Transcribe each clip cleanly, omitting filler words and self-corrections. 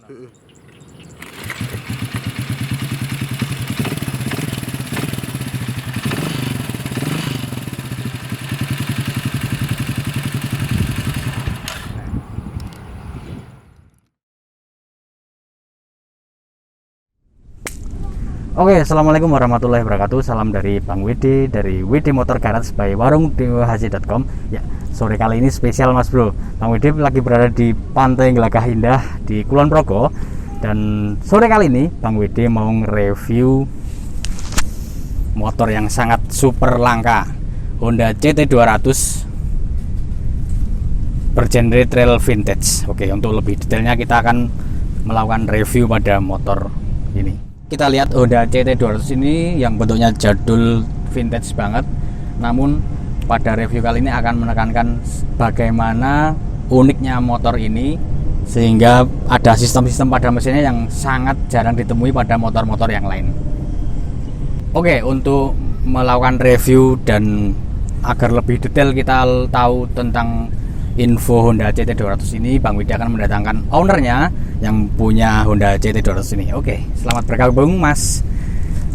Oke, assalamualaikum warahmatullahi wabarakatuh. Salam dari Bang WD dari WD Motor Garage by warungdwhc.com. Ya, sore kali ini spesial Mas Bro. Bang WD lagi berada di Pantai Gelagah Indah di Kulon Progo. Dan sore kali ini Bang WD mau nge-review motor yang sangat super langka, Honda CT200 bergenre trail vintage. Oke, untuk lebih detailnya kita akan melakukan review pada motor ini. Kita lihat Honda CT200 ini yang bentuknya jadul vintage banget. Namun pada review kali ini akan menekankan bagaimana uniknya motor ini, sehingga ada sistem-sistem pada mesinnya yang sangat jarang ditemui pada motor-motor yang lain. Oke, untuk melakukan review dan agar lebih detail kita tahu tentang info Honda CT200 ini, Bang Widi akan mendatangkan ownernya yang punya Honda CT200 ini. Oke, selamat bergabung Mas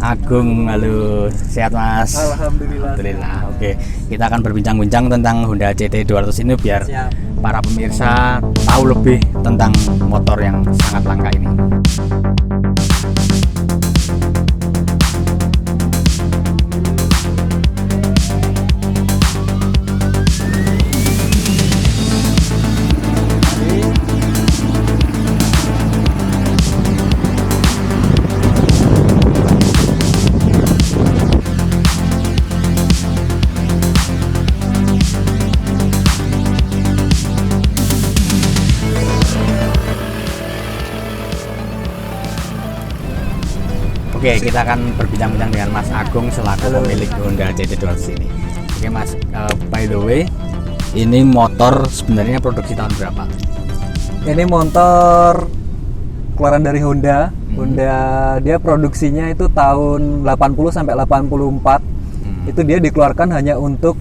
Agung. Halo, sehat Mas? Alhamdulillah. Oke, kita akan berbincang-bincang tentang Honda CT200 ini biar para pemirsa tahu lebih tentang motor yang sangat langka ini. Oke, kita akan berbincang-bincang dengan Mas Agung selaku pemilik Honda CT200 ini. Oke Mas, by the way, ini motor sebenarnya produksi tahun berapa? Ini motor keluaran dari Honda. Honda dia produksinya itu tahun 80 sampai 84. Itu dia dikeluarkan hanya untuk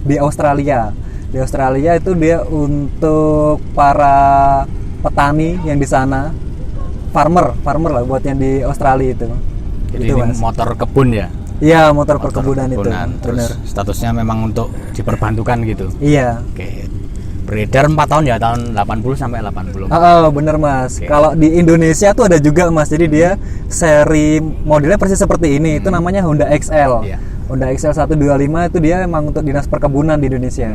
di Australia. Di Australia itu dia untuk para petani yang di sana. Farmer lah buat yang di Australia itu. Jadi itu, ini motor kebun ya? Iya, motor perkebunan itu. Terus bener. Statusnya memang untuk diperbantukan gitu? Iya. Oke. Beredar 4 tahun ya, tahun 80 sampai 80. Bener Mas. Oke. Kalau di Indonesia tuh ada juga Mas. Jadi dia seri modelnya persis seperti ini. Itu namanya Honda XL. Iya. Honda XL 125 itu dia memang untuk dinas perkebunan di Indonesia.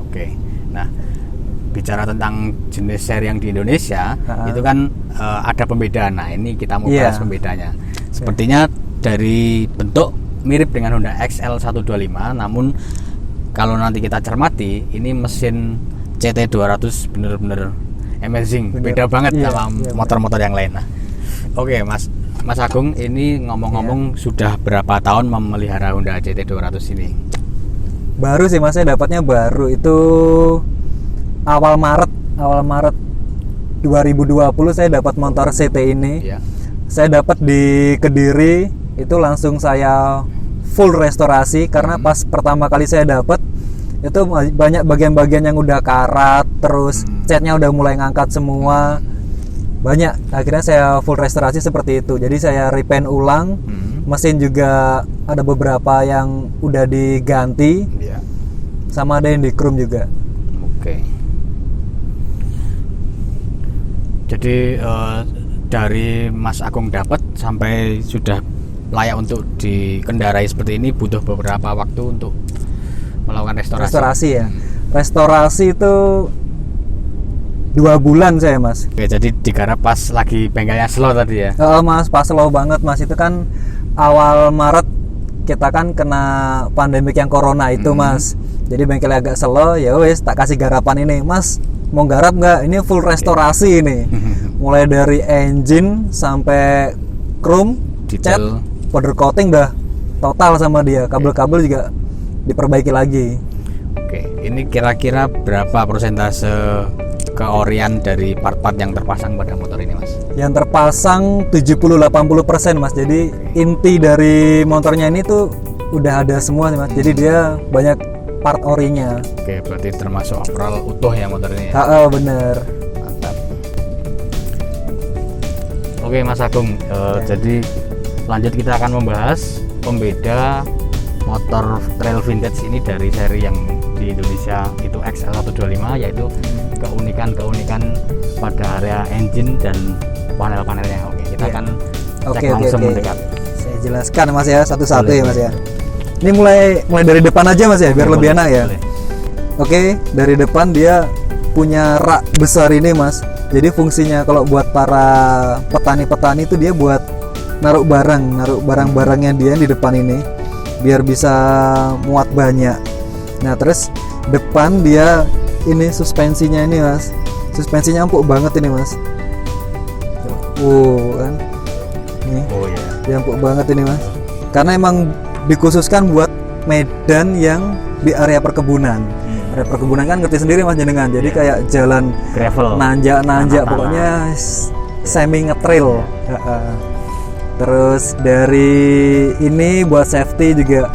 Oke. Nah, bicara tentang jenis seri yang di Indonesia, itu kan ada pembedaan. Nah, ini kita mau bahas pembedanya. Sepertinya dari bentuk mirip dengan Honda XL 125, namun kalau nanti kita cermati, ini mesin CT200 bener-bener amazing, beda banget sama motor-motor yang lain. Nah, oke Mas Agung, ini ngomong-ngomong sudah berapa tahun memelihara Honda CT200 ini? Baru sih Mas, saya dapatnya baru itu awal Maret 2020 saya dapat motor CT ini. Saya dapat di Kediri, itu langsung saya full restorasi karena pas pertama kali saya dapat itu banyak bagian-bagian yang udah karat, terus catnya udah mulai ngangkat semua. Banyak, akhirnya saya full restorasi seperti itu. Jadi saya repaint ulang. Mesin juga ada beberapa yang udah diganti. Sama ada yang di chrome juga. Oke. Jadi dari Mas Agung dapat sampai sudah layak untuk dikendarai seperti ini butuh beberapa waktu untuk melakukan restorasi. Restorasi ya. Restorasi itu 2 bulan saya Mas. Oke, jadi digarap pas lagi bengkelnya slow tadi ya? Mas, pas slow banget Mas. Itu kan awal Maret kita kan kena pandemik yang corona itu Mas. Jadi bengkelnya agak slow, ya wes tak kasih garapan ini Mas. Mau garap nggak? Ini full restorasi ini. Mulai dari engine sampai chrome, cat, powder coating dah total sama dia. Kabel-kabel juga diperbaiki lagi. Oke, ini kira-kira berapa persentase keorian dari part-part yang terpasang pada motor ini Mas? Yang terpasang 70-80% Mas. Jadi inti dari motornya ini tuh udah ada semua Mas. Jadi dia banyak part orinya. Oke, berarti termasuk overall utuh ya motor ini ya? Bener. Mantap. Oke Mas Agung, jadi lanjut kita akan membahas pembeda motor trail vintage ini dari seri yang di Indonesia itu XL125, yaitu keunikan-keunikan pada area engine dan panel-panelnya. Oke, kita akan cek langsung mendekat. Saya jelaskan Mas ya satu-satu ya Mas ya. Ini mulai dari depan aja Mas ya, biar lebih enak ya. Boleh. Oke, dari depan dia punya rak besar ini Mas. Jadi fungsinya kalau buat para petani-petani itu dia buat naruh barang-barangnya dia di depan ini biar bisa muat banyak. Nah, terus depan dia ini suspensinya ini Mas. Suspensinya empuk banget ini Mas. Kan. Nih. Oh iya. Dia empuk banget ini Mas. Karena emang dikhususkan buat medan yang di area perkebunan. Area perkebunan kan ngerti sendiri Mas jenengan. Jadi kayak jalan gravel, nanjak pokoknya semi ngetrail. Terus dari ini buat safety juga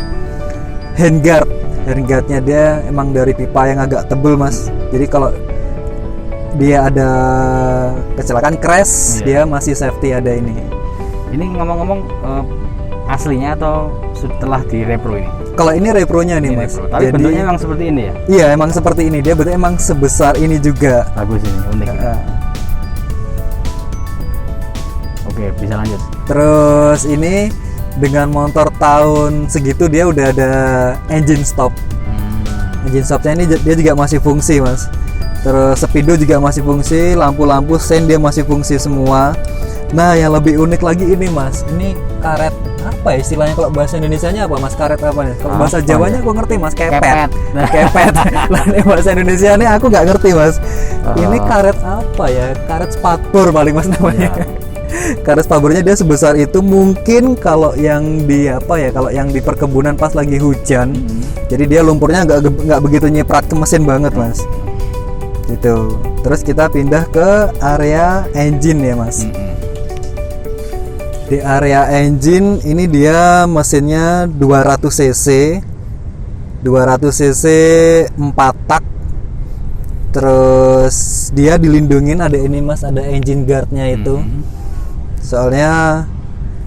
handguardnya dia emang dari pipa yang agak tebel Mas. Jadi kalau dia ada kecelakaan crash, dia masih safety ada ini. Ini ngomong-ngomong aslinya atau setelah di repro ini? Kalau ini repronya nih Mas. Repro. Tapi jadi, bentuknya memang seperti ini ya? Iya emang seperti ini. Dia bentuknya emang sebesar ini juga. Bagus ini, unik. Oke, bisa lanjut. Terus ini dengan motor tahun segitu dia udah ada engine stop. Engine stopnya ini dia juga masih fungsi Mas. Terus speedo juga masih fungsi, lampu-lampu sen dia masih fungsi semua. Nah yang lebih unik lagi ini Mas, ini karet apa ya istilahnya kalau bahasa Indonesianya apa Mas, karet apa nih? Kalau bahasa Jawanya aku ngerti Mas, kepet. Kepet. Lah bahasa Indonesia ini aku nggak ngerti Mas. Ini karet apa ya? Karet spatbor paling Mas namanya. Ya. Karet spatbornya dia sebesar itu, mungkin kalau yang di kalau yang di perkebunan pas lagi hujan, jadi dia lumpurnya nggak begitu nyiprat ke mesin banget Mas. Gitu. Terus kita pindah ke area engine ya Mas. Di area engine ini dia mesinnya 200 cc 4 tak. Terus dia dilindungin ada ini Mas, ada engine guardnya itu. Soalnya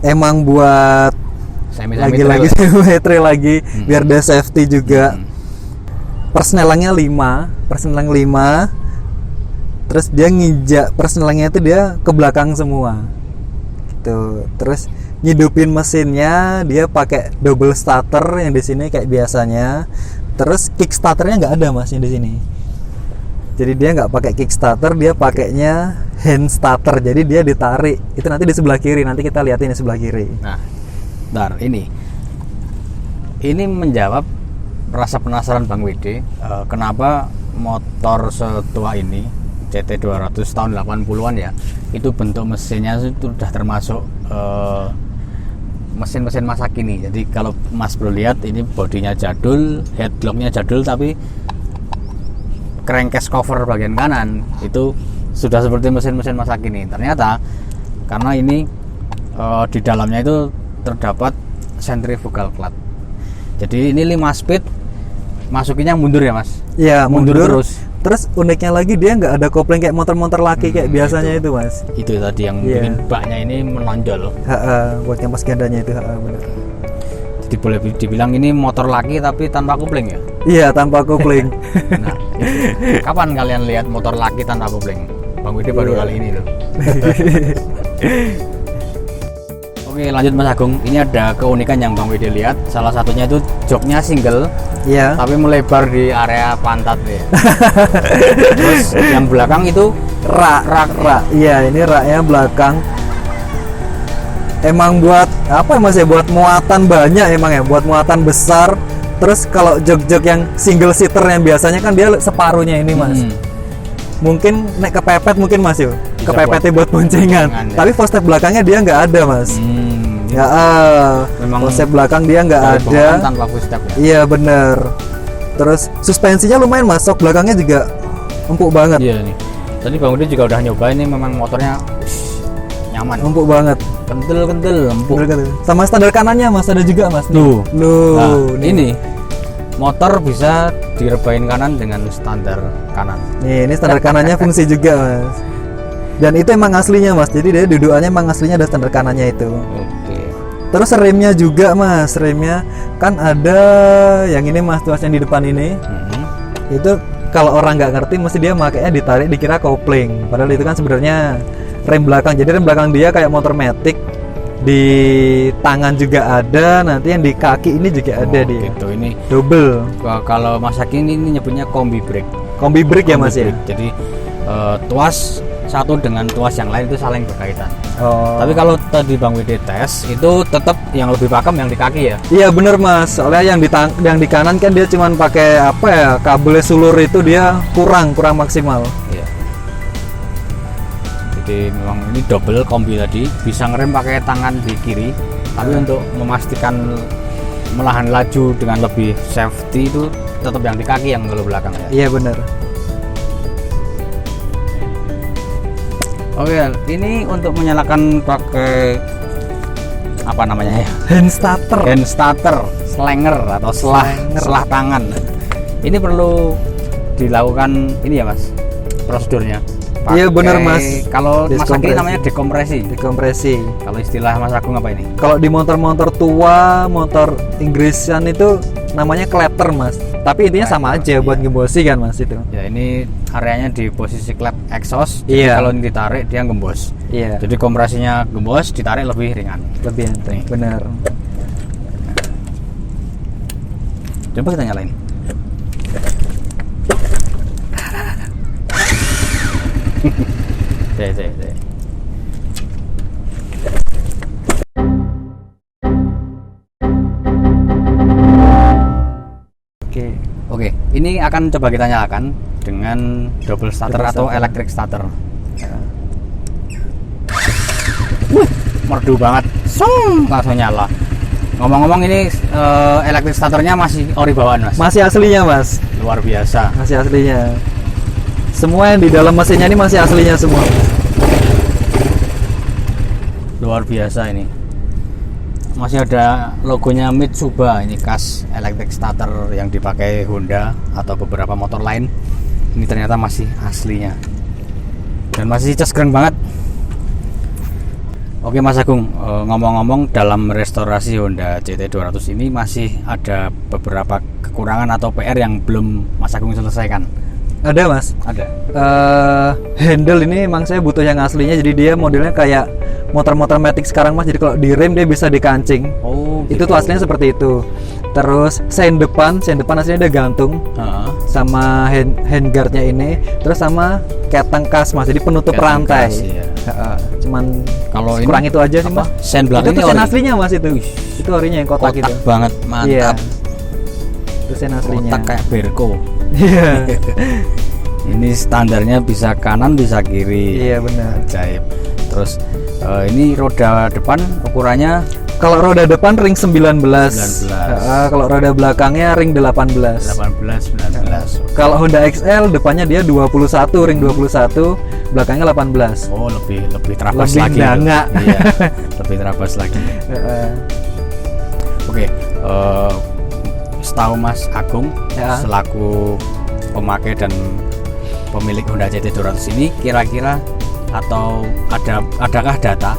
emang buat lagi-lagi semi-trail lagi biar ada safety juga. Persnelangnya 5. Terus dia nginjak persnelangnya itu dia ke belakang semua. Gitu. Terus ngidupin mesinnya dia pakai double starter yang di sini kayak biasanya. Terus kickstarternya nggak ada Mas yang di sini. Jadi dia nggak pakai kickstarter, dia pakainya hand starter. Jadi dia ditarik. Itu nanti di sebelah kiri. Nanti kita lihat ini sebelah kiri. Nah, bentar, ini menjawab rasa penasaran Bang WD. Kenapa motor setua ini CT200 tahun 80-an ya, itu bentuk mesinnya itu sudah termasuk mesin-mesin masa kini. Jadi kalau Mas Bro lihat ini bodinya jadul, headlocknya jadul, tapi crankcase cover bagian kanan itu sudah seperti mesin-mesin masa kini. Ternyata karena ini di dalamnya itu terdapat centrifugal clutch. Jadi ini 5 speed, masukinnya mundur ya Mas? Iya, mundur terus. Terus uniknya lagi dia nggak ada kopling kayak motor-motor laki kayak biasanya itu Mas. Itu tadi yang bikin baknya ini menonjol. Buat yang pas gandanya itu, benar. Jadi boleh dibilang ini motor laki tapi tanpa kopling ya? Iya, tanpa kopling. Nah, itu. Kapan kalian lihat motor laki tanpa kopling? Bang Widi baru kali ini loh. Oke, lanjut Mas Agung. Ini ada keunikan yang Bang Widi lihat. Salah satunya itu joknya single. Iya. Tapi melebar di area pantat ya. Terus yang belakang itu rak. Iya, ini raknya belakang. Emang buat apa Mas ya? Buat muatan banyak emang ya, buat muatan besar. Terus kalau jok-jok yang single seater yang biasanya kan dia separuhnya ini Mas. Mungkin naik kepepet mungkin Mas yuk. Kepepetnya buat boncengan. Tapi footstep belakangnya dia nggak ada Mas. Memang footstep belakang dia nggak ada. Tanpa footstep ya? Iya bener. Terus suspensinya lumayan Mas. Sok belakangnya juga empuk banget. Iya nih. Tadi Bang Udin juga udah nyoba, ini memang motornya nyaman. Empuk banget. Kental, empuk. Sama standar kanannya Mas ada juga Mas. Loh. Nah, ini motor bisa direbain kanan dengan standar kanan. Nih, ini standar kanannya fungsi juga Mas. Dan itu emang aslinya mas, jadi dia dudukannya emang aslinya ada standar kanannya itu. Oke. Terus remnya juga mas, remnya kan ada yang ini mas, tuas yang di depan ini. Itu kalau orang nggak ngerti mesti dia makanya ditarik dikira kopling, padahal itu kan sebenarnya rem belakang. Jadi rem belakang dia kayak motor matic, di tangan juga ada, nanti yang di kaki ini juga ada dia. Gitu, ini double. Kalau Mas Aki ini nyebutnya kombi brake. Kombi brake ya mas brake. ya. Jadi tuas satu dengan tuas yang lain itu saling berkaitan. Oh. Tapi kalau tadi Bang WD tes itu tetap yang lebih pakem yang di kaki ya. Iya bener mas, soalnya yang di kanan kan dia cuman pakai apa ya, kabelnya sulur itu dia kurang maksimal. Iya. Jadi memang ini double kombi tadi, bisa ngerem pakai tangan di kiri, tapi untuk memastikan melahan laju dengan lebih safety itu tetap yang di kaki yang ngeluh belakang ya. Iya bener. Oke, ini untuk menyalakan pakai apa namanya ya? Hand starter. Hand starter, slanger atau selah tangan. Ini perlu dilakukan ini ya mas, prosedurnya. Iya bener mas. Kalau Mas Aki namanya dekompresi. Dekompresi. Kalau istilah Mas Agung apa ini? Kalau di motor-motor tua, motor Inggrisan itu namanya kleter mas. Tapi intinya sama aja buat gembosi kan mas itu. Ya ini areanya di posisi klep exhaust. Iya. Kalau ini ditarik dia gembos. Iya. Jadi kompresinya gembos, ditarik lebih ringan. Lebih enteng. Bener. Coba kita nyalain. Saya. Oke, ini akan coba kita nyalakan dengan double starter atau electric starter. Merdu banget, langsung nyala. Ngomong-ngomong ini electric starternya masih ori bawaan mas? Masih aslinya mas. Luar biasa. Masih aslinya. Semua yang di dalam mesinnya ini masih aslinya semua. Luar biasa ini. Masih ada logonya Mitsuba, ini khas electric starter yang dipakai Honda atau beberapa motor lain. Ini ternyata masih aslinya dan masih cas keren banget. Oke Mas Agung, ngomong-ngomong dalam restorasi Honda CT200 ini masih ada beberapa kekurangan atau PR yang belum Mas Agung selesaikan. Ada mas. Ada. Handle ini emang saya butuh yang aslinya, jadi dia modelnya kayak motor-motor matic sekarang mas. Jadi kalau direm dia bisa dikancing. Oh. Itu tuh aslinya seperti itu. Terus sein depan aslinya ada gantung. Sama handguardnya ini. Terus sama ketang kas mas. Jadi penutup ketang rantai. Kas, iya. Cuman kalau kurang itu aja sih mas. Sen belakang itu sen aslinya mas itu. Itu orinya yang kotak itu. Banget, mantap. Iya. Itu sen aslinya. Kotak kayak Berko. Iya. Ini standarnya bisa kanan bisa kiri. Iya benar. Ajaib. Terus ini roda depan ukurannya, kalau roda depan ring 19. 19. Kalau roda belakangnya ring 18. 19. Kalau Honda XL depannya dia 21, ring 21, belakangnya 18. Oh, lebih terabas lebih lagi. Iya, lebih terabas lagi. Oke, setahu Mas Agung selaku pemakai dan pemilik Honda CT200 ini, kira-kira atau adakah data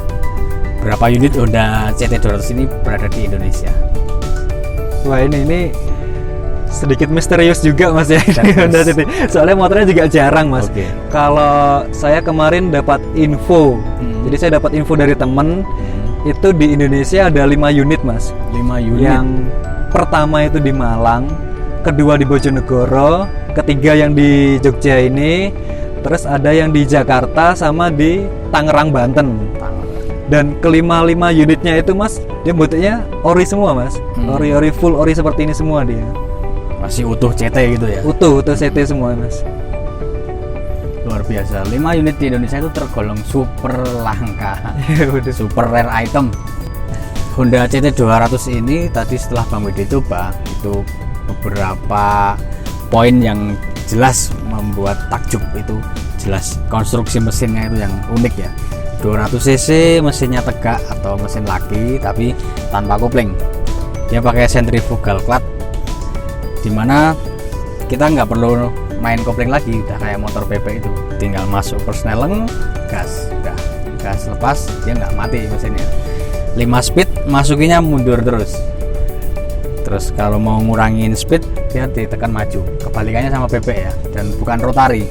berapa unit Honda CT200 ini berada di Indonesia? Wah ini sedikit misterius juga mas ya. Honda CT. Soalnya motornya juga jarang mas. Okay. Kalau saya kemarin dapat info, jadi saya dapat info dari temen, itu di Indonesia ada 5 unit mas. 5 unit. Yang pertama itu di Malang, kedua di Bojonegoro, ketiga yang di Jogja ini, terus ada yang di Jakarta sama di Tangerang Banten. Dan kelima unitnya itu mas, dia bentuknya ori semua mas. Ori full ori seperti ini semua dia. Masih utuh CT gitu ya? Utuh CT semua mas. Luar biasa. 5 unit di Indonesia itu tergolong super langka. Super rare item. Honda CT200 ini tadi setelah Bang Widi coba, itu beberapa poin yang jelas membuat takjub. Itu jelas konstruksi mesinnya itu yang unik ya. 200 cc, mesinnya tegak atau mesin laki tapi tanpa kopling. Dia pakai centrifugal clutch, dimana kita nggak perlu main kopling lagi, udah kayak motor PP itu, tinggal masuk persneleng, gas, udah gas lepas dia nggak mati mesinnya. 5 speed masukinya mundur terus kalau mau ngurangin speed dia ditekan maju, kebalikannya sama PP ya, dan bukan rotari.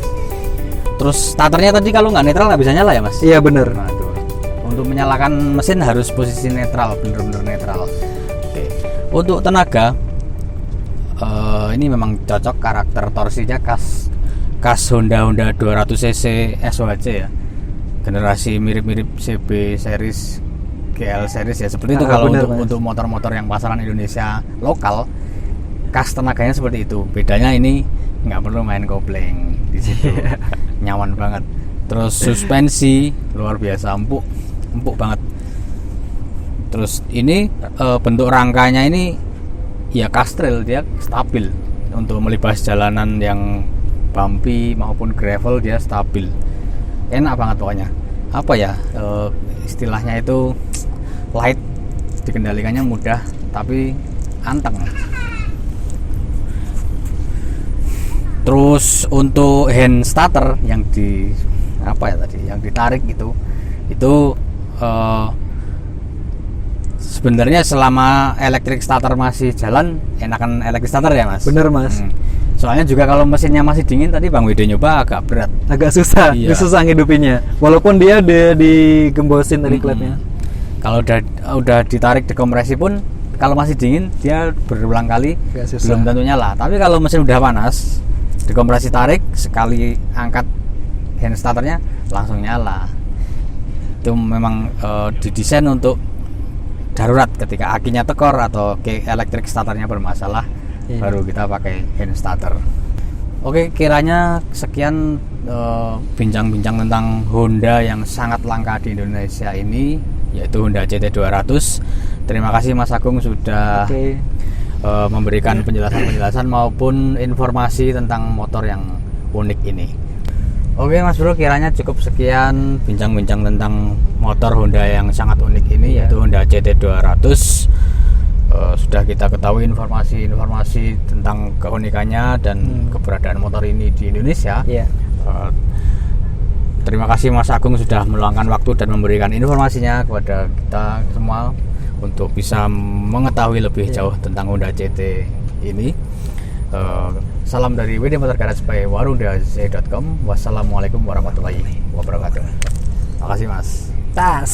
Terus starternya tadi kalau nggak netral nggak bisa nyala ya mas? Iya bener. Nah, tuh. Untuk menyalakan mesin harus posisi netral, bener-bener netral. Oke. Untuk tenaga ini memang cocok, karakter torsinya khas Honda 200cc SOHC ya, generasi mirip-mirip CB series, GL series ya, seperti itu. Kalau untuk motor-motor yang pasaran Indonesia lokal, khas tenaganya seperti itu. Bedanya ini nggak perlu main kopling di situ. Nyaman banget. Terus suspensi luar biasa, empuk banget. Terus ini bentuk rangkanya ini ya kastril, dia stabil untuk melibas jalanan yang bumpy maupun gravel, dia stabil, enak banget pokoknya. Apa ya istilahnya itu, light, dikendalikannya mudah tapi anteng. Terus untuk hand starter yang yang ditarik itu sebenarnya selama electric starter masih jalan, enakan electric starter ya mas? Bener mas. Soalnya juga kalau mesinnya masih dingin, tadi Bang Wede nyoba agak berat, agak susah, iya. Susah ngidupinnya. Walaupun dia digembosin tadi klepnya. Kalau udah ditarik dekompresi pun, kalau masih dingin dia berulang kali belum tentu nyala. Tapi kalau mesin udah panas, dekompresi tarik, sekali angkat hand starternya langsung nyala. Itu memang didesain untuk darurat, ketika akinya tekor atau elektrik starternya bermasalah, baru kita pakai hand starter. Oke, kiranya sekian bincang-bincang tentang Honda yang sangat langka di Indonesia ini, yaitu Honda CT 200. Terima kasih Mas Agung sudah memberikan penjelasan maupun informasi tentang motor yang unik ini. Oke Mas Bro, kiranya cukup sekian bincang-bincang tentang motor Honda yang sangat unik ini, yaitu Honda CT 200. Sudah kita ketahui informasi tentang keunikannya dan keberadaan motor ini di Indonesia. Terima kasih Mas Agung sudah meluangkan waktu dan memberikan informasinya kepada kita semua untuk bisa mengetahui lebih jauh tentang Honda CT ini. Salam dari WD Motor Garage by warungdaz.com. Wassalamualaikum warahmatullahi wabarakatuh. Terima kasih Mas. Tas.